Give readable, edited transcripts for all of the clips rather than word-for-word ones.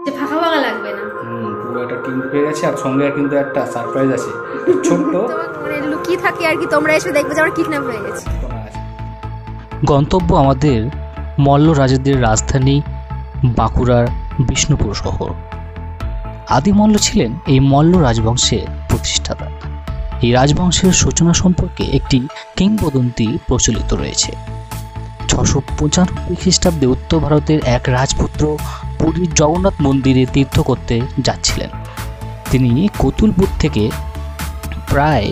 যে ফাঁকা ফাঁকা লাগবে না। পুরো একটা টিম পেয়ে গেছে, আর সঙ্গে কিন্তু একটা সারপ্রাইজ আছে ছোট্ট, মানে লুকিয়ে থাকি আর কি, তোমরা এসে দেখবে যে আমরা কিডন্যাপ হয়ে গেছি। গন্তব্য আমাদের মল্ল রাজাদের রাজধানী বাঁকুড়ার বিষ্ণুপুর শহর। আদি মল্ল ছিলেন এই মল্ল রাজবংশের প্রতিষ্ঠাতা। এই রাজবংশের সূচনা সম্পর্কে একটি কিংবদন্তি প্রচলিত রয়েছে। 695 খ্রিস্টাব্দে উত্তর ভারতের এক রাজপুত্র পুরীর জগন্নাথ মন্দিরে তীর্থ করতে যাচ্ছিলেন। তিনি কতুলপুর থেকে প্রায়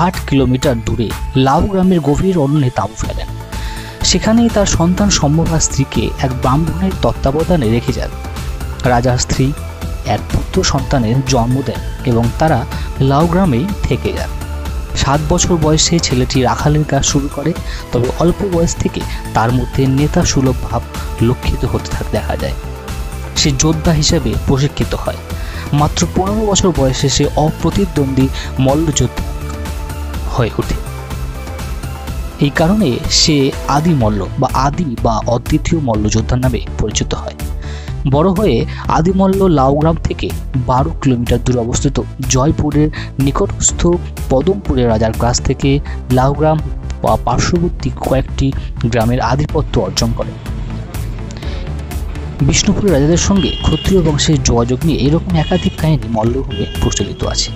8 কিলোমিটার দূরে লাউ গ্রামের গভীর অরণ্যে তাঁবু ফেলেন। সেখানেই তার সন্তান সম্ভবা স্ত্রীকে এক ব্রাহ্মণের তত্ত্বাবধানে রেখে যান। রাজার স্ত্রী এক পুত্র সন্তানের জন্ম দেন এবং তারা লাউ গ্রামেই থেকে যান। 7 বছর বয়সে ছেলেটি রাখালের কাজ শুরু করে, তবে অল্প বয়স থেকে তার মধ্যে নেতা সুলভ ভাব লক্ষিত হতে দেখা যায়। সে যোদ্ধা হিসেবে প্রশিক্ষিত হয়। মাত্র 15 বছর বয়সে সে অপ্রতিদ্বন্দ্বী মল্লযোদ্ধা হয়ে ওঠে। এই কারণে সে আদি মল্ল বা অদ্বিতীয় মল্লযোদ্ধা নামে পরিচিত হয়। বড় হয়ে আদি মল্ল লাউগ্রাম থেকে 12 কিলোমিটার দূরে অবস্থিত জয়পুরের নিকটস্থ পদমপুরের রাজার কাছ থেকে লাউগ্রাম বা পার্শ্ববর্তী কয়েকটি গ্রামের আধিপত্য অর্জন করে। বিষ্ণুপুরের রাজাদের সঙ্গে ক্ষত্রিয় বংশের যোগাযোগ নিয়ে এরকম একাধিক কাহিনী মল্লভূমে প্রচলিত আছে।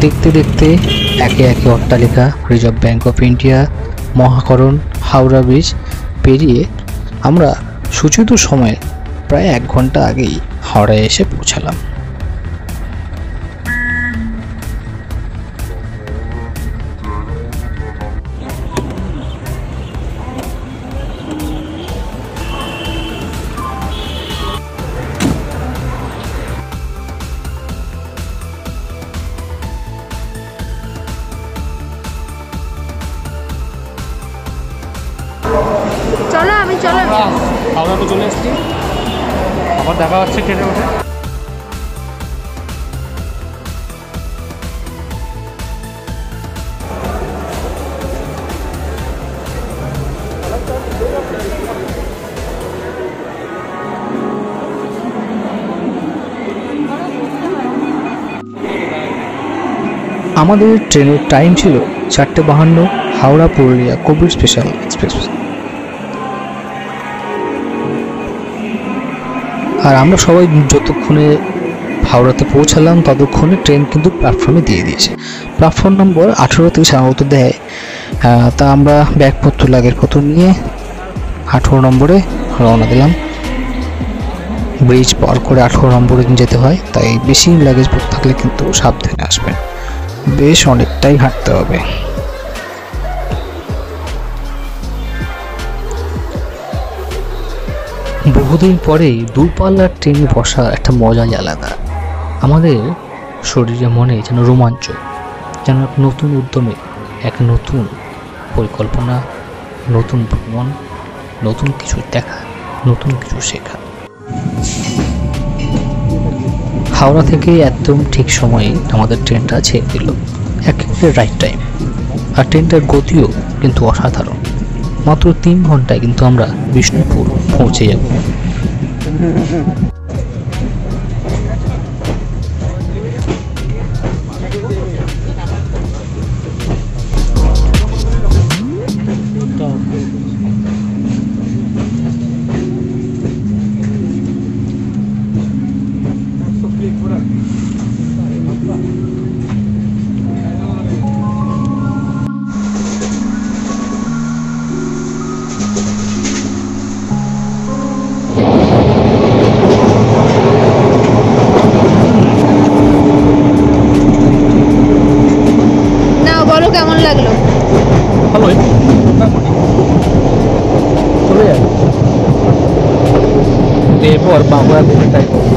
দেখতে দেখতে একে একে অট্টালিকা, reserve bank of India, Mahakaran, Howrah bridge পেরিয়ে আমরা সূচিত সময়ে প্রায় 1 ঘন্টা আগেই হাওড়ায় এসে পৌঁছালাম। হাওড়া তো চলে এসেছি, আবার দেখা হচ্ছে ট্রেনে উঠে। আমাদের ট্রেনের টাইম ছিল 4:52, হাওড়া পুরুলিয়া কবির স্পেশাল এক্সপ্রেস। আর আমরা সবাই যতক্ষণে হাওড়াতে পৌঁছালাম ততক্ষণে ট্রেন কিন্তু প্ল্যাটফর্মে দিয়ে দিয়েছে। প্ল্যাটফর্ম নম্বর 18 থেকে সাধারণত দেয়, তা আমরা ব্যাগপত্র লাগেজপত্র নিয়ে 18 নম্বরে রওনা দিলাম। ব্রিজ পার করে 18 নম্বরে যেতে হয়, তাই বেশি লাগেজপত্র থাকলে কিন্তু সাবধানে আসবেন, বেশ অনেকটাই হাঁটতে হবে। বহুদিন পরেই দূরপাল্লার ট্রেনে বসা একটা মজাই আলাদা। আমাদের শরীরে মনে যেন রোমাঞ্চ, যেন এক নতুন উদ্যমে, এক নতুন পরিকল্পনা, নতুন ভ্রমণ, নতুন কিছু দেখা, নতুন কিছু শেখা। হাওড়া থেকে একদম ঠিক সময়ে আমাদের ট্রেনটা ছেড়ে দিল, একেবারে রাইট টাইম। আর ট্রেনটার গতিও কিন্তু অসাধারণ। মাত্র 3 ঘন্টায় কিন্তু আমরা বিষ্ণুপুর পৌঁছে যাব। এরপর বাঁকুড়া ঘুরেটাই করবো।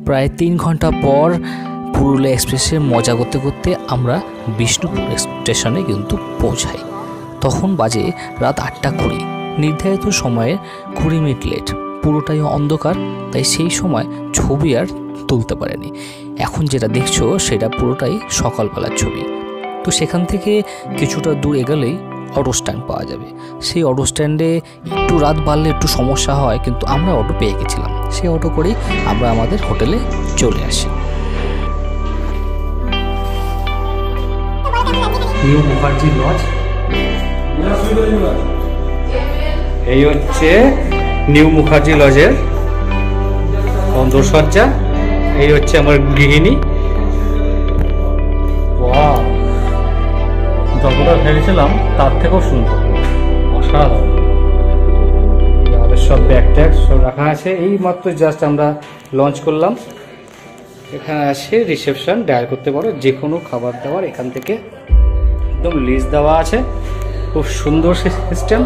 প্রায় 3 ঘন্টা পর পুরুলিয়া এক্সপ্রেসে মজা করতে করতে আমরা বিষ্ণুপুর স্টেশনে কিন্তু পৌঁছাই। তখন বাজে রাত 8:20। নির্ধারিত সময়ের 20 মিনিট লেট। পুরোটাই অন্ধকার, তাই সেই সময় ছবি আর তুলতে পারেনি। এখন যেটা দেখছো সেটা পুরোটাই সকালবেলার ছবি। তো সেখান থেকে কিছুটা দূর এগোলেই অটো স্ট্যান্ড পাওয়া যাবে। সেই অটো স্ট্যান্ডে একটু রাত বাড়লে একটু সমস্যা হয়, কিন্তু আমরা অটো পেয়ে গেছিলাম। সেই অটো করেই আমরা আমাদের হোটেলে চলে আসি। নিউ মুখার্জি লজ, এই হচ্ছে নিউ মুখার্জি লজের অন্দরসজ্জা। এই হচ্ছে আমার গৃহিণী। ওয়াও, যতটা ভেবেছিলাম তার থেকেও সুন্দর, অসাধারণ। আমাদের সব ব্যাগ ট্যাগ সব রাখা আছে। এই মাত্র জাস্ট আমরা লঞ্চ করলাম। এখানে আছে রিসেপশন, ডায়াল করতে পারো যে কোনো খাবার দাবার এখান থেকে একদম লিস্ট দেওয়া আছে। খুব সুন্দর সিস্টেম,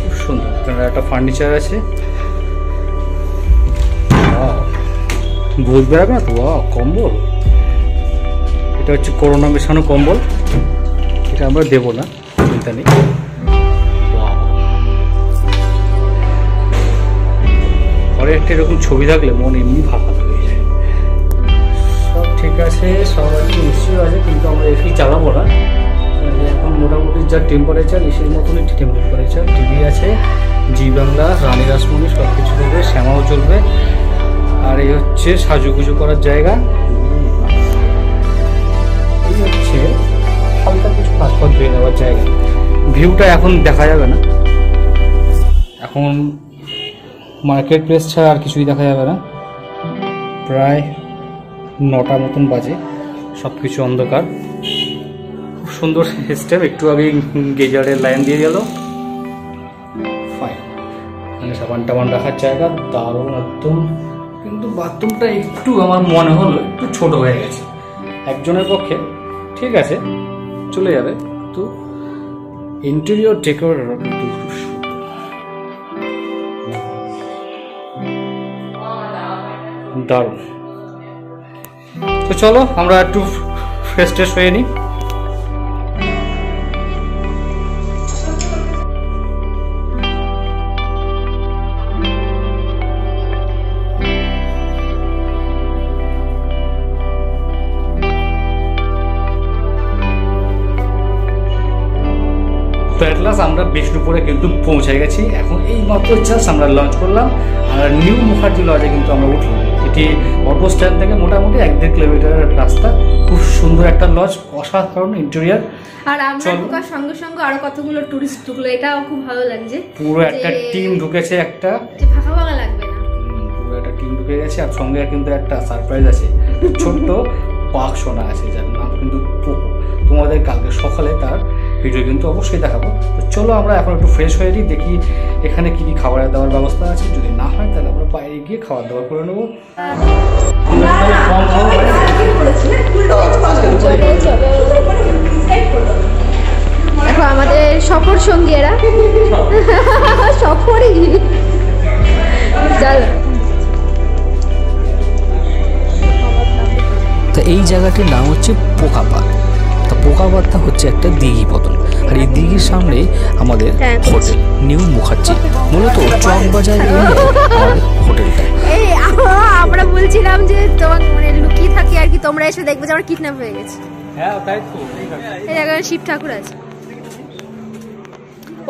খুব সুন্দর। এখানে একটা ফার্নিচার আছে, ভূত বেড়াবে না তো। কম্বল, এটা হচ্ছে করোনা মেশানো কম্বল, এটা আমরা দেবো না, চিন্তা নেই। ঘরে একটা এরকম ছবি থাকলে মন এমনি ভালো হয়ে যায়। সব ঠিক আছে, সব আর কি এসিও আছে, কিন্তু আমরা এসি চালাবো না। এখন মোটামুটি যা টেম্পারেচার, এসির মতনই টেম্পারেচার। টিভি আছে, জি বাংলা, রানী রাসমণি সব কিছু চলবে, শ্যামাও চলবে। আর এই হচ্ছে সাজুগুজু করার জায়গা। এই হচ্ছে হালকা কিছু পাসপোর্ট ধুয়ে নেওয়ার জায়গা। ভিউটা এখন দেখা যাবে না, এখন মার্কেট প্লেস ছাড়া আর কিছুই দেখা যাবে না। প্রায় 9টা মতন বাজে, সব কিছু অন্ধকার। খুব সুন্দর সিস্টেম। একটু আগে গেজারের লাইন দিয়ে গেল। ফাইন, মানে সাবান টাবান রাখার জায়গা দারুণ একদম। কিন্তু বাথরুমটা একটু আমার মনে হলো একটু ছোট হয়ে গেছে। একজনের পক্ষে ঠিক আছে, চলে যাবে, তো ইন্টেরিয়র ডেকোর দারুণ। তো চলো আমরা একটু ফ্রেশ ট্রেশ হয়ে নিই। তো এট লাস্ট আমরা বিষ্ণুপুরে কিন্তু পৌঁছে গেছি। এখন এই মাত্র জাস্ট আমরা লঞ্চ করলাম আর নিউ মুখার্জি লজে কিন্তু আমরা উঠলাম। এটি অটো স্ট্যান্ড থেকে মোটামুটি 1-1.5 কিলোমিটারের রাস্তা। খুব সুন্দর একটা লজ, অসাধারণ ইন্টেরিয়ার। আর আমরা ঢোকার সঙ্গে সঙ্গে আরো কতগুলো টুরিস্ট ঢুকলো, এটাও খুব ভালো লাগছে। পুরো একটা টিম ঢুকেছে, একটা ফাঁকা ফাঁকা লাগবে না, পুরো একটা টিম ঢুকে গেছে। আর সঙ্গে কিন্তু একটা সারপ্রাইজ আছে, ছোট্ট পাক সোনা আছে, যার নাম কিন্তু পোকো। তোমাদের কালকে সকালে তার ভিডিও কিন্তু অবশ্যই দেখাবো। তো চলো আমরা এখন একটু ফ্রেশ হয়ে নিই, দেখি এখানে কি কি খাবার দাবার ব্যবস্থা আছে। যদি না হয় তাহলে আমরা বাইরে গিয়ে খাবার দাবার করে নেবো। দেখো আমাদের সফর সঙ্গী এরা, সফরই। তো এই জায়গাটির নাম হচ্ছে পোকাপাত। তো পোকাপাতটা হচ্ছে একটা দিঘি পতন, আর এই দিঘির সামনে আমাদের হোটেল নিউ মুখার্জি। মূলত চক বাজার হোটেলটা। এই আমরা বলছিলাম যে তোমার মানে লুকিয়ে থাকি আর কি, তোমরা এসে দেখবে যে আমরা কিডন্যাপ হয়ে গেছি। হ্যাঁ তাই তো। এই জায়গায় শিব ঠাকুর আছে।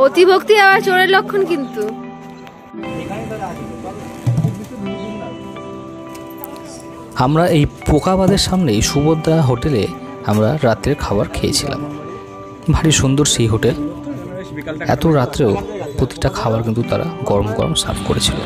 অতিভক্তি আবার চোরের লক্ষণ কিন্তু। আমরা এই পোকাবাদের সামনেই সুভদ্রা হোটেলে আমরা রাত্রের খাবার খেয়েছিলাম। ভারী সুন্দর সেই হোটেল। এত রাত্রেও প্রতিটা খাবার কিন্তু তারা গরম গরম সার্ভ করেছিল।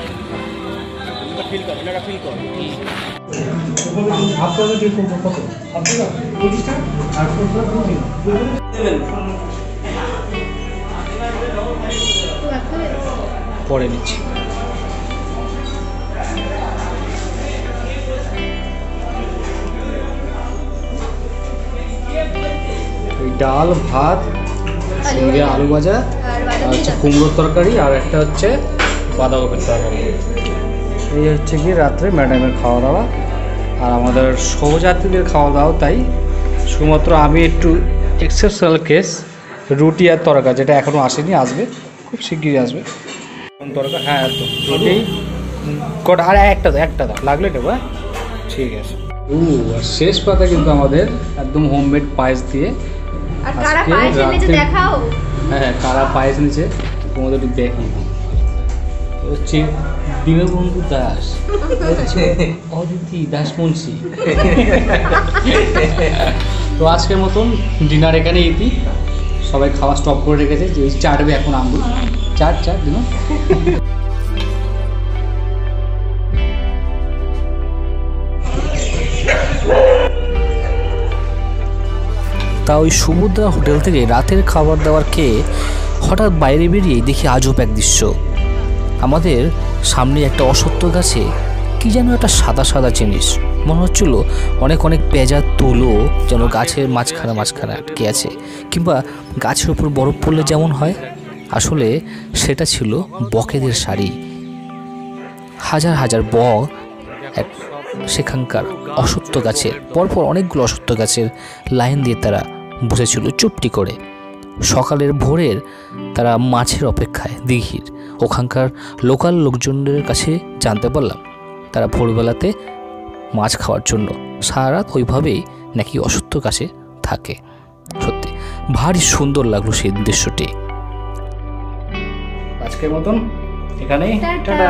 পরে নিচ্ছি। ডাল, ভাত, সঙ্গে আলু ভাজা, আর হচ্ছে কুমড়োর তরকারি, আর একটা হচ্ছে বাঁধাকপির তরকারি। এই হচ্ছে কি রাত্রে ম্যাডামের খাওয়া দাওয়া। আর আমাদের সহযাত্রীদের খাওয়া দাওয়া তাই। শুধুমাত্র আমি একটু এক্সেপশনাল কেস, রুটি আর তরকা, যেটা এখনও আসেনি, আসবে খুব শিগগিরই আসবে। তরকা, হ্যাঁ একদম রুটি কটা, আর একটা দাও লাগলে এটা, ঠিক আছে। আর শেষ পাতা কিন্তু আমাদের একদম হোমমেড পায়েস দিয়ে। আর কারা পায়েস এনেছে দেখাও। হ্যাঁ, কারা পায়েস নিচে তোমাদের একটু দেখি। হচ্ছে দীনবন্ধু দাস, হচ্ছে অদিতি দাসমুন্সি। তো আজকের মতন ডিনার এখানে ইতি। সবাই খাওয়া স্টপ করে রেখেছে, যে চাটবে এখন আঙ্গুল। চাট দিন। তা ওই সমুদ্রা হোটেল থেকে রাতের খাবার দাবার খেয়ে হঠাৎ বাইরে বেরিয়েই দেখি আজব এক দৃশ্য। আমাদের সামনে একটা অশ্বত্থ গাছে কি যেন একটা সাদা সাদা জিনিস, মনে হচ্ছিল অনেক পেঁজা তুলো যেন গাছের মাঝখানে আটকে আছে, কিংবা গাছের উপর বরফ পড়লে যেমন হয়। আসলে সেটা ছিল বকেদের শাড়ি। হাজার বক এক সেখানকার অশ্বত্থ গাছের পরপর অনেকগুলো অশ্বত্থ গাছের লাইন দিয়ে তারা বসেছিল চুপটি করে। সকালের ভোরের তারা মাছের অপেক্ষায় দিঘির ওখানকার লোকাল লোকজনদের কাছে জানতে পারলাম তারা ভোরবেলাতে মাছ খাওয়ার জন্য সারা রাত ওইভাবেই নাকি অশ্বত্থ গাছে থাকে। সত্যি ভারী সুন্দর লাগলো সেই দৃশ্যটি। আজকের মতন এখানেই, টাটা।